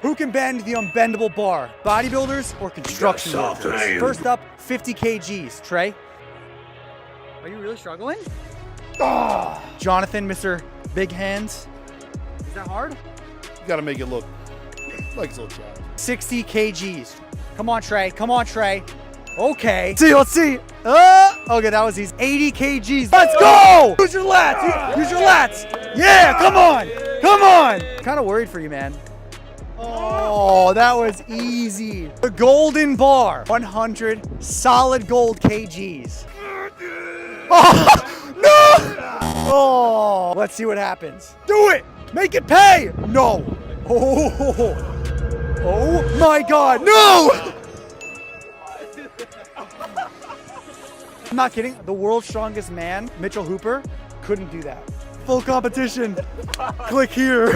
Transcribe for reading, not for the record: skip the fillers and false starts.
Who can bend the unbendable bar? Bodybuilders or construction workers? First up, 50 kgs. Trey? Are you really struggling? Oh. Jonathan, Mr. Big Hands. Is that hard? You gotta make it look like it's a little challenge. 60 kgs. Come on, Trey. Come on, Trey. Okay. Let's see. Okay, that was easy. 80 kgs. Let's go! Use your lats. Use your lats. Yeah, come on. Come on. Kind of worried for you, man. Oh, that was easy. The golden bar. 100 solid gold kgs. Oh, no! Oh, let's see what happens. Do it. Make it pay. No. Oh my God. No! I'm not kidding. The world's strongest man, Mitchell Hooper, couldn't do that. Full competition. Click here.